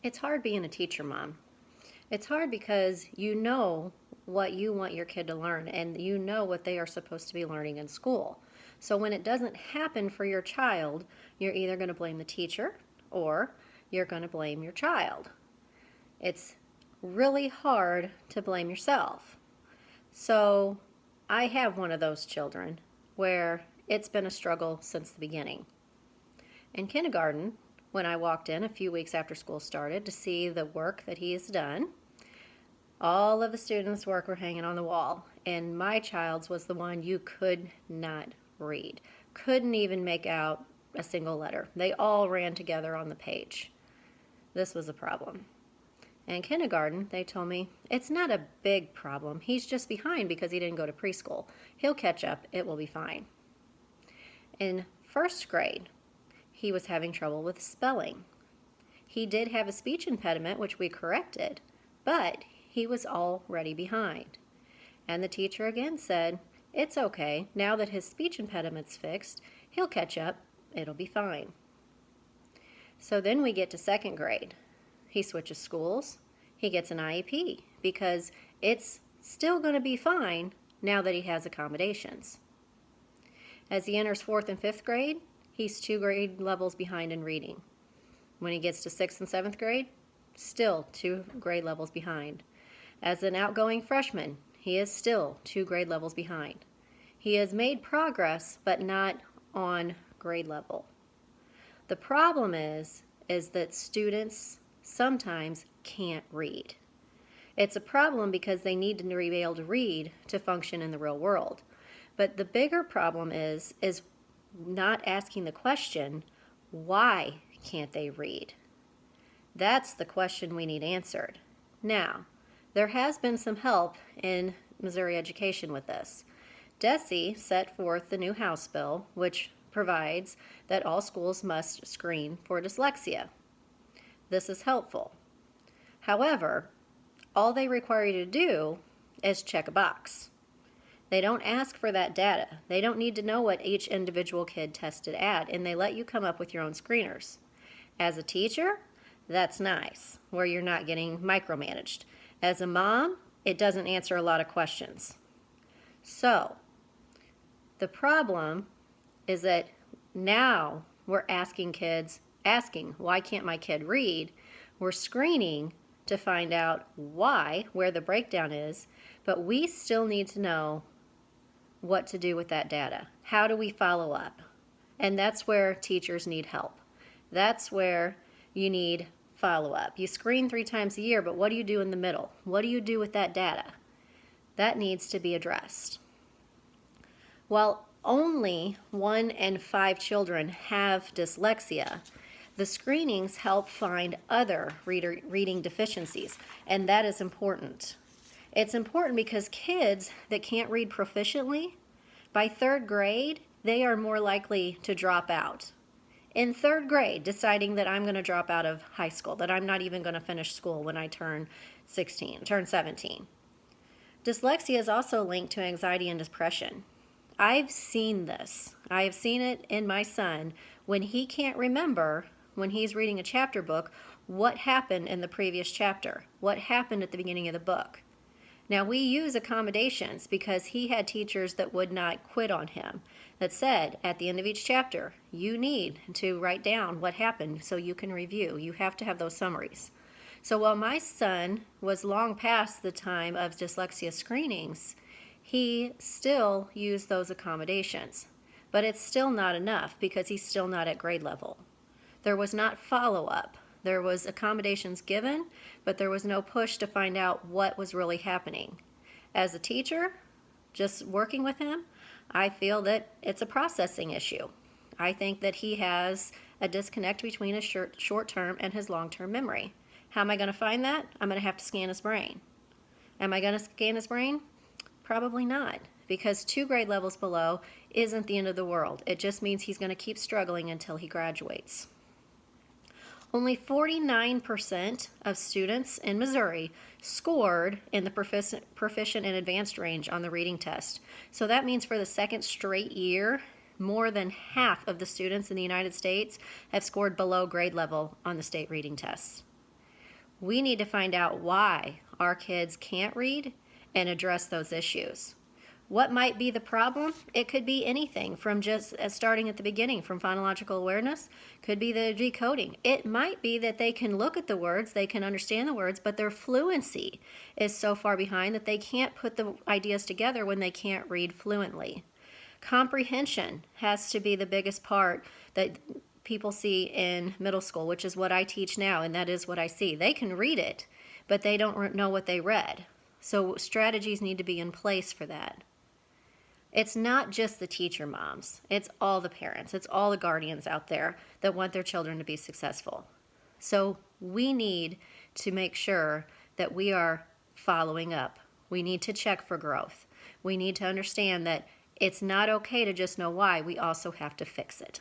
It's hard being a teacher, Mom. It's hard because you know what you want your kid to learn and you know what they are supposed to be learning in school. So when it doesn't happen for your child, you're either going to blame the teacher or you're going to blame your child. It's really hard to blame yourself. So I have one of those children where it's been a struggle since the beginning. In kindergarten, when I walked in a few weeks after school started to see the work that he has done, all of the students' work were hanging on the wall, and my child's was the one you could not read. Couldn't even make out a single letter. They all ran together on the page. This was a problem. In kindergarten, they told me it's not a big problem. He's just behind because he didn't go to preschool. He'll catch up. It will be fine. In first grade, he was having trouble with spelling. He did have a speech impediment, which we corrected, but he was already behind. And the teacher again said, it's okay. Now that his speech impediment's fixed, he'll catch up. It'll be fine. So then we get to second grade. He switches schools. He gets an IEP because it's still going to be fine now that he has accommodations. As he enters fourth and fifth grade, he's 2 grade levels behind in reading. When he gets to sixth and seventh grade, still 2 grade levels behind. As an outgoing freshman, he is still 2 grade levels behind. He has made progress, but not on grade level. The problem is that students sometimes can't read. It's a problem because they need to be able to read to function in the real world. But the bigger problem is not asking the question, why can't they read? That's the question we need answered. Now, there has been some help in Missouri education with this. DESE set forth the new House bill, which provides that all schools must screen for dyslexia. This is helpful. However, all they require you to do is check a box. They don't ask for that data. They don't need to know what each individual kid tested at, and they let you come up with your own screeners. As a teacher, that's nice, where you're not getting micromanaged. As a mom, it doesn't answer a lot of questions. So, the problem is that now we're asking, why can't my kid read? We're screening to find out why, where the breakdown is, but we still need to know what to do with that data. How do we follow up? And that's where teachers need help. That's where you need follow-up. You screen 3 times a year, but what do you do in the middle? What do you do with that data? That needs to be addressed. While only 1 in 5 children have dyslexia, the screenings help find other reading deficiencies, and that is important. It's important because kids that can't read proficiently, by 3rd grade, they are more likely to drop out. In 3rd grade, deciding that I'm going to drop out of high school, that I'm not even going to finish school when I turn 17. Dyslexia is also linked to anxiety and depression. I've seen this. I have seen it in my son when he can't remember, when he's reading a chapter book, what happened in the previous chapter, what happened at the beginning of the book. Now, we use accommodations because he had teachers that would not quit on him, that said at the end of each chapter, you need to write down what happened so you can review. You have to have those summaries. So while my son was long past the time of dyslexia screenings, he still used those accommodations. But it's still not enough because he's still not at grade level. There was not follow-up. There was accommodations given, but there was no push to find out what was really happening. As a teacher, just working with him, I feel that it's a processing issue. I think that he has a disconnect between his short-term and his long-term memory. How am I going to find that? I'm going to have to scan his brain. Am I going to scan his brain? Probably not, because 2 grade levels below isn't the end of the world. It just means he's going to keep struggling until he graduates. Only 49% of students in Missouri scored in the proficient and advanced range on the reading test. So that means for the 2nd straight year, more than half of the students in the United States have scored below grade level on the state reading tests. We need to find out why our kids can't read and address those issues. What might be the problem? It could be anything from just starting at the beginning, from phonological awareness, could be the decoding. It might be that they can look at the words, they can understand the words, but their fluency is so far behind that they can't put the ideas together when they can't read fluently. Comprehension has to be the biggest part that people see in middle school, which is what I teach now, and that is what I see. They can read it, but they don't know what they read. So strategies need to be in place for that. It's not just the teacher moms, it's all the parents, it's all the guardians out there that want their children to be successful. So we need to make sure that we are following up. We need to check for growth. We need to understand that it's not okay to just know why, we also have to fix it.